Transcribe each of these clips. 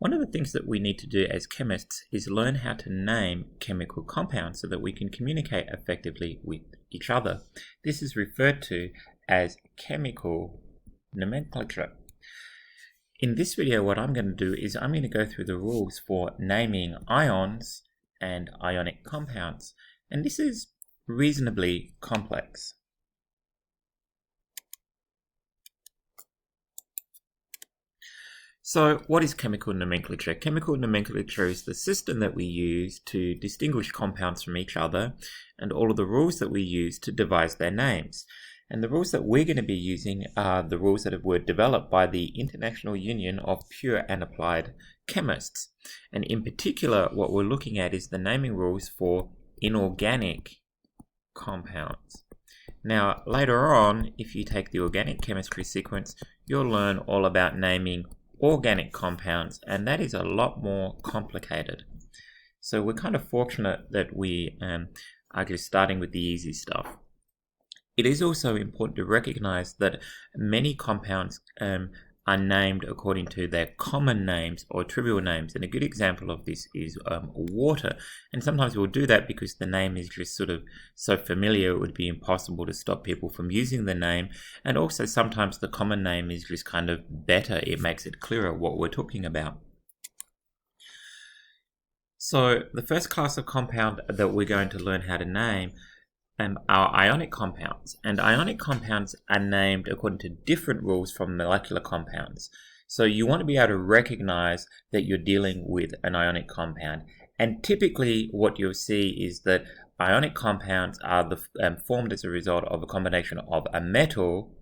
One of the things that we need to do as chemists is learn how to name chemical compounds so that we can communicate effectively with each other. This is referred to as chemical nomenclature. In this video, what I'm going to do is I'm going to go through the rules for naming ions and ionic compounds, and this is reasonably complex. So what is chemical nomenclature? Chemical nomenclature is the system that we use to distinguish compounds from each other and all of the rules that we use to devise their names. And the rules that we're going to be using are the rules that were developed by the International Union of Pure and Applied Chemists. And in particular, what we're looking at is the naming rules for inorganic compounds. Now, later on, if you take the organic chemistry sequence, you'll learn all about naming organic compounds, and that is a lot more complicated. So we're kind of fortunate that we are just starting with the easy stuff. It is also important to recognize that many compounds are named according to their common names or trivial names, and a good example of this is water. And sometimes we'll do that because the name is just sort of so familiar it would be impossible to stop people from using the name, and also sometimes the common name is just kind of better, it makes it clearer what we're talking about. So the first class of compound that we're going to learn how to name are ionic compounds, and ionic compounds are named according to different rules from molecular compounds. So you want to be able to recognize that you're dealing with an ionic compound, and typically what you'll see is that ionic compounds are formed as a result of a combination of a metal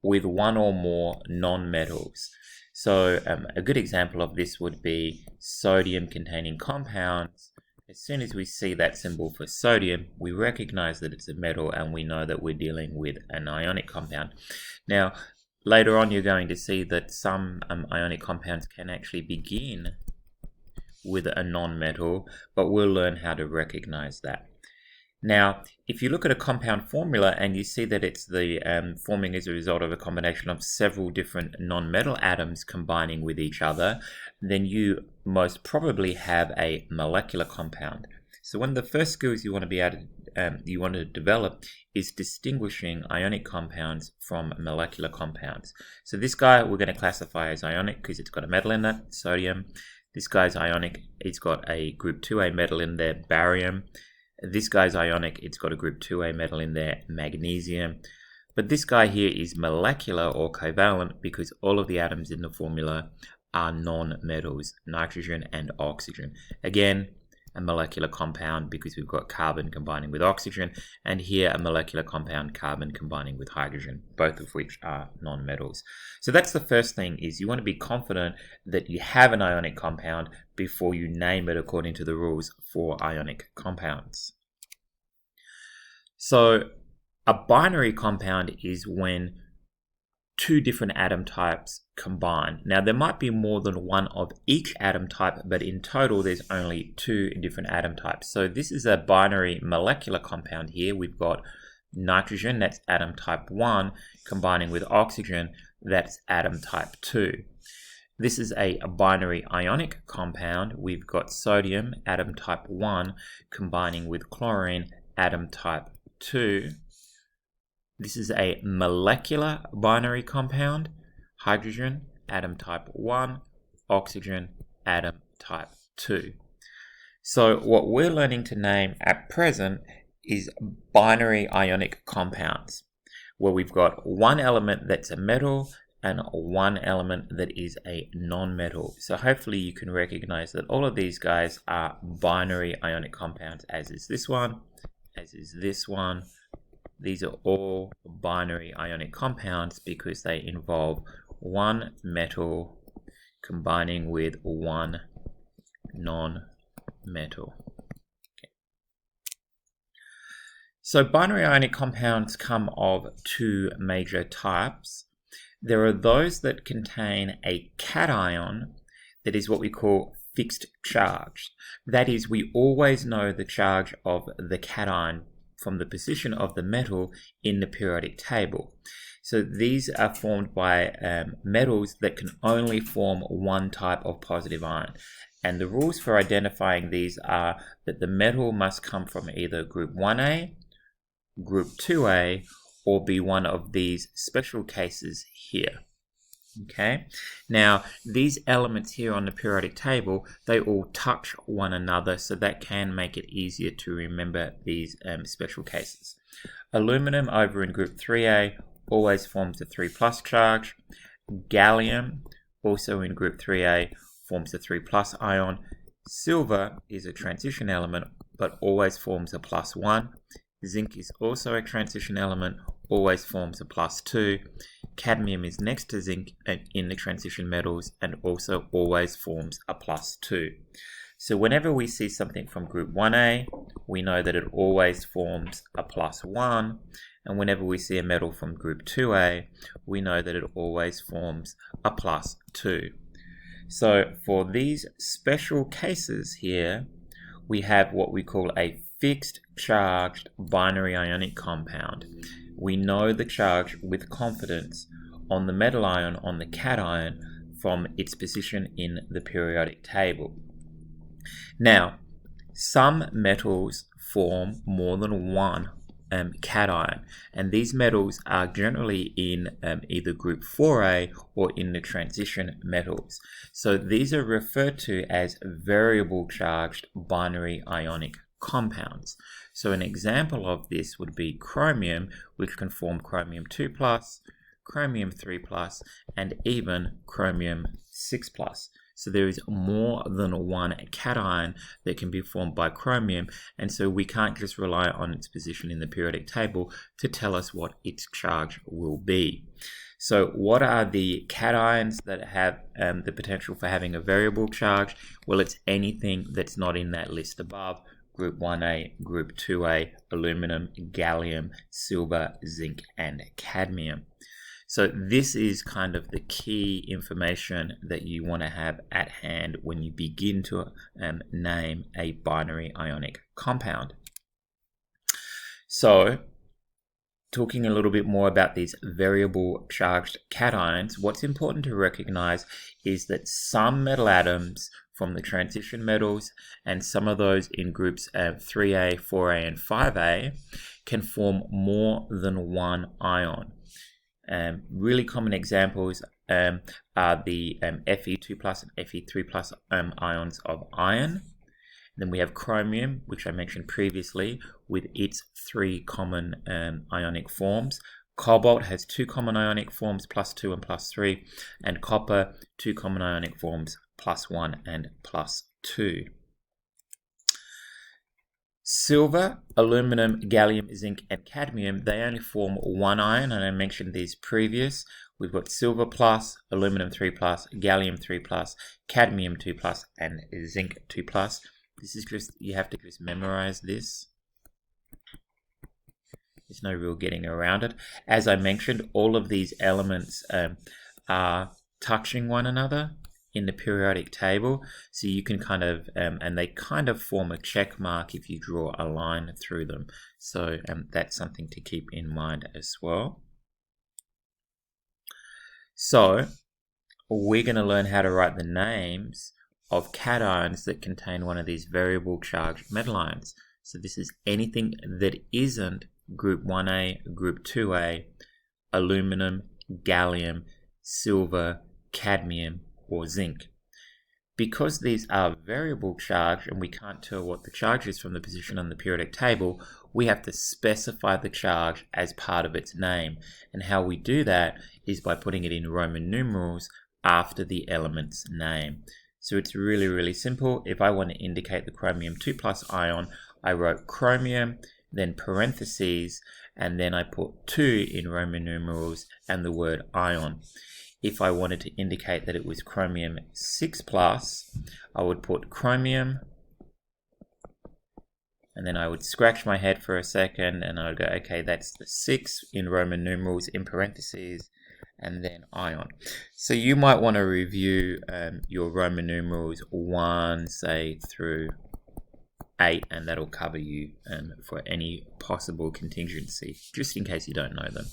with one or more non-metals. So a good example of this would be sodium containing compounds. As soon as we see that symbol for sodium, we recognize that it's a metal and we know that we're dealing with an ionic compound. Now, later on you're going to see that some ionic compounds can actually begin with a non-metal, but we'll learn how to recognize that. Now, if you look at a compound formula and you see that it's forming as a result of a combination of several different non-metal atoms combining with each other, then you most probably have a molecular compound. So one of the first skills you want to be able to develop is distinguishing ionic compounds from molecular compounds. So this guy we're going to classify as ionic because it's got a metal in it, sodium. This guy's ionic, it's got a group 2A metal in there, barium. This guy's ionic, it's got a group 2A metal in there, magnesium. But this guy here is molecular or covalent because all of the atoms in the formula are non-metals, nitrogen and oxygen. Again, a molecular compound because we've got carbon combining with oxygen, and here a molecular compound, carbon combining with hydrogen, both of which are non-metals. So that's the first thing, is you want to be confident that you have an ionic compound before you name it according to the rules for ionic compounds. So a binary compound is when two different atom types combine. Now there might be more than one of each atom type, but in total there's only two different atom types. So this is a binary molecular compound here. We've got nitrogen, that's atom type 1, combining with oxygen, that's atom type 2. This is a binary ionic compound. We've got sodium, atom type 1, combining with chlorine, atom type 2. This is a molecular binary compound, hydrogen, atom type 1, oxygen, atom type 2. So what we're learning to name at present is binary ionic compounds, where we've got one element that's a metal and one element that is a non-metal. So hopefully you can recognize that all of these guys are binary ionic compounds, as is this one, as is this one. These are all binary ionic compounds because they involve one metal combining with one non-metal. Okay. So binary ionic compounds come of two major types. There are those that contain a cation, that is what we call fixed charge. That is, we always know the charge of the cation from the position of the metal in the periodic table. So these are formed by metals that can only form one type of positive ion. And the rules for identifying these are that the metal must come from either group 1A, group 2A, or be one of these special cases here. Okay, now these elements here on the periodic table, they all touch one another, so that can make it easier to remember these special cases. Aluminum over in group 3A always forms a 3+ charge. Gallium, also in group 3A, forms a 3+ ion. Silver is a transition element, but always forms a +1. Zinc is also a transition element, always forms a +2. Cadmium is next to zinc in the transition metals and also always forms a +2. So whenever we see something from group 1A, we know that it always forms a +1. And whenever we see a metal from group 2A, we know that it always forms a +2. So for these special cases here, we have what we call a fixed charged binary ionic compound. We know the charge with confidence on the metal ion on the cation from its position in the periodic table. Now, some metals form more than one cation, and these metals are generally in either group 4A or in the transition metals. So these are referred to as variable charged binary ionic compounds. So an example of this would be chromium, which can form chromium 2+, chromium 3+, and even chromium 6+. So there is more than one cation that can be formed by chromium, and so we can't just rely on its position in the periodic table to tell us what its charge will be. So what are the cations that have the potential for having a variable charge? Well, it's anything that's not in that list above: group 1A, group 2A, aluminum, gallium, silver, zinc, and cadmium. So this is kind of the key information that you want to have at hand when you begin to name a binary ionic compound. So, talking a little bit more about these variable charged cations, what's important to recognize is that some metal atoms from the transition metals and some of those in groups 3A, 4A, and 5A can form more than one ion. Really common examples are the Fe2+ and Fe3+ ions of iron. Then we have chromium, which I mentioned previously, with its 3 common ionic forms. Cobalt has 2 common ionic forms, +2 and +3, and copper, 2 common ionic forms, +1 and +2. Silver, aluminum, gallium, zinc, and cadmium, they only form one ion, and I mentioned these previous. We've got silver plus, aluminum 3+, gallium 3+, cadmium 2+, and zinc 2+. This is just, you have to just memorize this. There's no real getting around it. As I mentioned, all of these elements are touching one another in the periodic table, so you can kind of and they kind of form a check mark if you draw a line through them, so that's something to keep in mind as well. So we're going to learn how to write the names of cations that contain one of these variable charged metal ions. So this is anything that isn't group 1A, group 2A, aluminum, gallium, silver, cadmium, or zinc. Because these are variable charge and we can't tell what the charge is from the position on the periodic table, we have to specify the charge as part of its name. And how we do that is by putting it in Roman numerals after the element's name. So it's really, really simple. If I want to indicate the chromium 2+ ion, I wrote chromium, then parentheses, and then I put 2 in Roman numerals and the word ion. If I wanted to indicate that it was chromium 6+, I would put chromium, and then I would scratch my head for a second, and I would go, okay, that's the 6 in Roman numerals in parentheses, and then ion. So you might want to review your Roman numerals 1, say, through 8, and that'll cover you for any possible contingency, just in case you don't know them.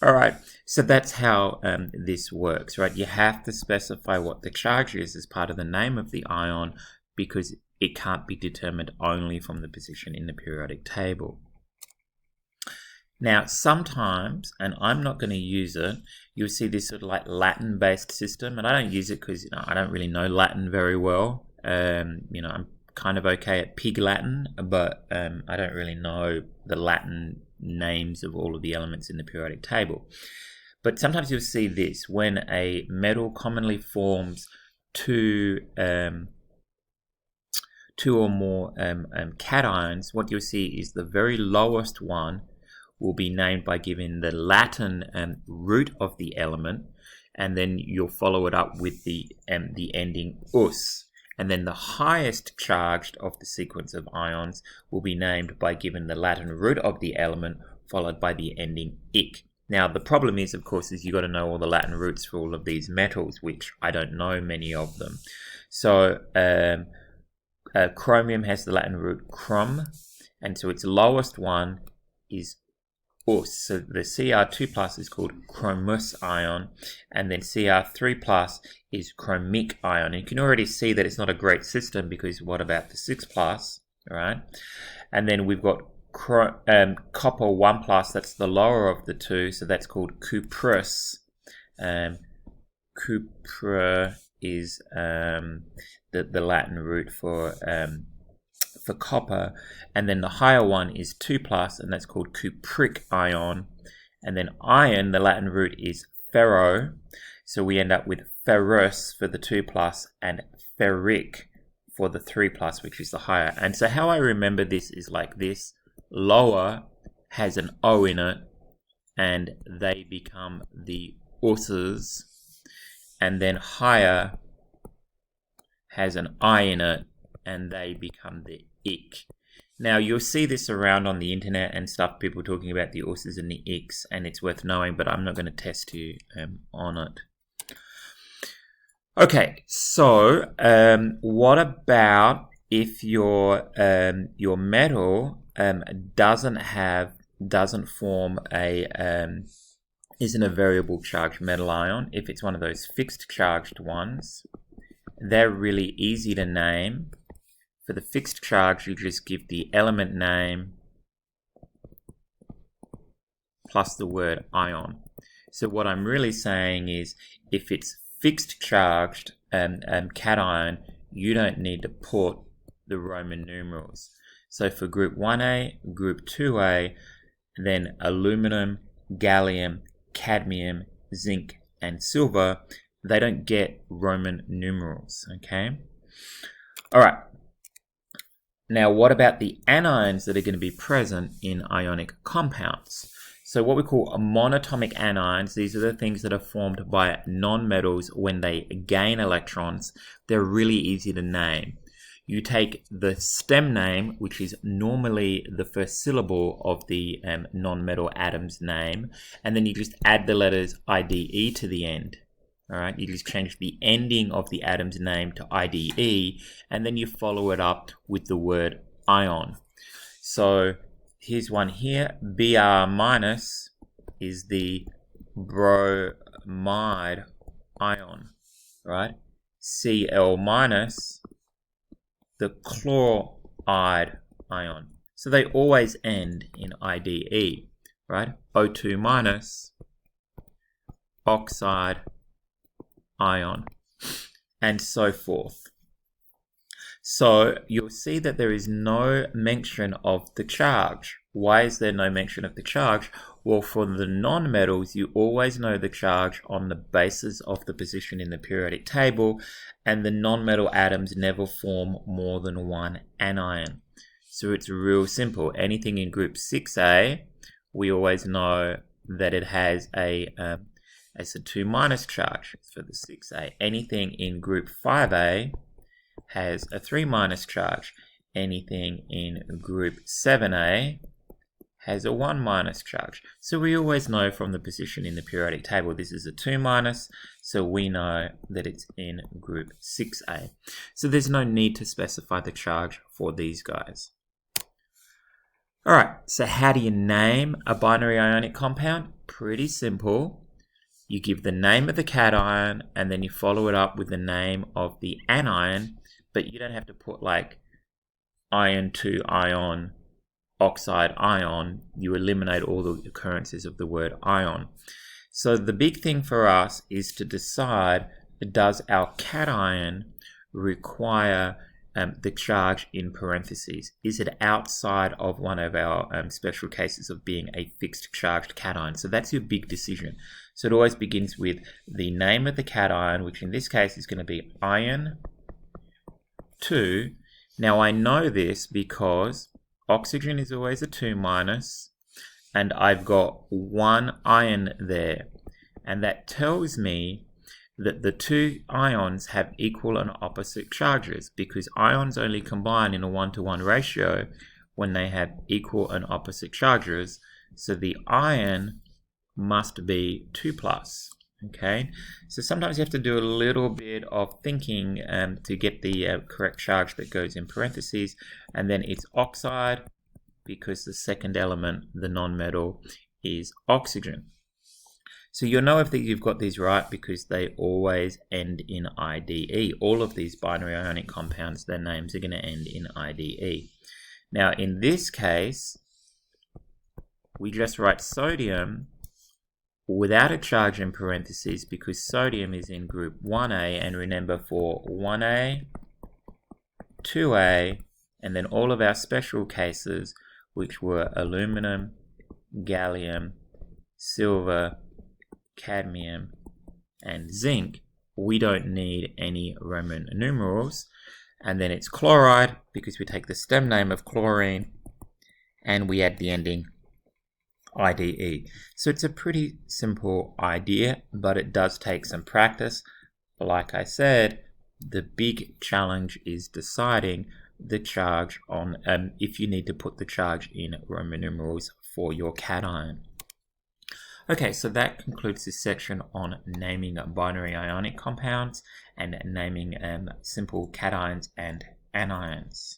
All right, so that's how this works, right? You have to specify what the charge is as part of the name of the ion because it can't be determined only from the position in the periodic table. Now, sometimes, and I'm not going to use it, you'll see this sort of like Latin-based system, and I don't use it because I don't really know Latin very well. I'm kind of okay at Pig Latin, but I don't really know the Latin names of all of the elements in the periodic table. But sometimes you'll see this when a metal commonly forms two or more cations. What you'll see is the very lowest one will be named by giving the Latin root of the element, and then you'll follow it up with the ending us. And then the highest charged of the sequence of ions will be named by giving the Latin root of the element followed by the ending ic. Now the problem is, of course, is you got to know all the Latin roots for all of these metals, which I don't know many of them. So chromium has the Latin root chrom, and so its lowest one is us. So the Cr2 plus is called chromous ion, and then Cr3 plus is chromic ion. And you can already see that it's not a great system because what about the 6 plus, right? And then we've got copper 1 plus, that's the lower of the two, so that's called cuprous. Cupra is the Latin root for copper, and then the higher one is 2 plus, and that's called cupric ion. And then iron, the Latin root is ferro, so we end up with ferrous for the 2 plus and ferric for the 3 plus, which is the higher. And so how I remember this is like this: lower has an O in it, and they become the us's, and then higher has an I in it, and they become the ic. Now you'll see this around on the internet and stuff, people talking about the us's and the ics, and it's worth knowing, but I'm not going to test you on it. Okay, so what about if your metal doesn't form isn't a variable charged metal ion? If it's one of those fixed charged ones, they're really easy to name. For the fixed charge, you just give the element name plus the word ion. So what I'm really saying is, if it's fixed charged cation, you don't need to put the Roman numerals. So for group 1A, group 2A, then aluminum, gallium, cadmium, zinc, and silver, they don't get Roman numerals, okay? All right. Now, what about the anions that are going to be present in ionic compounds? So what we call monatomic anions, these are the things that are formed by nonmetals when they gain electrons. They're really easy to name. You take the stem name, which is normally the first syllable of the nonmetal atom's name, and then you just add the letters IDE to the end. All right, you just change the ending of the atom's name to IDE, and then you follow it up with the word ion. So here's one here. Br minus is the bromide ion, right? Cl minus, the chloride ion. So they always end in IDE, right? O2 minus, oxide ion, and so forth. So you'll see that there is no mention of the charge. Why is there no mention of the charge? Well, for the nonmetals, you always know the charge on the basis of the position in the periodic table, and the nonmetal atoms never form more than one anion. So it's real simple. Anything in group 6A, we always know that it has a 2 minus charge for the 6A. Anything in group 5A has a 3 minus charge. Anything in group 7A has a 1 minus charge. So we always know from the position in the periodic table this is a 2 minus, so we know that it's in group 6A. So there's no need to specify the charge for these guys. Alright, so how do you name a binary ionic compound? Pretty simple. You give the name of the cation and then you follow it up with the name of the anion, but you don't have to put like ion to ion, oxide ion. You eliminate all the occurrences of the word ion. So the big thing for us is to decide, does our cation require the charge in parentheses? Is it outside of one of our special cases of being a fixed charged cation? So that's your big decision. So it always begins with the name of the cation, which in this case is going to be ion 2. Now I know this because oxygen is always a 2-, and I've got one ion there. And that tells me that the two ions have equal and opposite charges, because ions only combine in a 1-to-1 ratio when they have equal and opposite charges. So the ion must be 2+. Okay, so sometimes you have to do a little bit of thinking to get the correct charge that goes in parentheses, and then it's oxide because the second element, the nonmetal, is oxygen. So you'll know if you've got these right because they always end in IDE. All of these binary ionic compounds, their names are going to end in IDE. Now in this case, we just write sodium without a charge in parentheses because sodium is in group 1A, and remember for 1A, 2A, and then all of our special cases, which were aluminum, gallium, silver, cadmium, and zinc, we don't need any Roman numerals. And then it's chloride because we take the stem name of chlorine and we add the ending IDE. So it's a pretty simple idea, but it does take some practice. Like I said, the big challenge is deciding the charge on if you need to put the charge in Roman numerals for your cation. Okay, so that concludes this section on naming binary ionic compounds and naming simple cations and anions.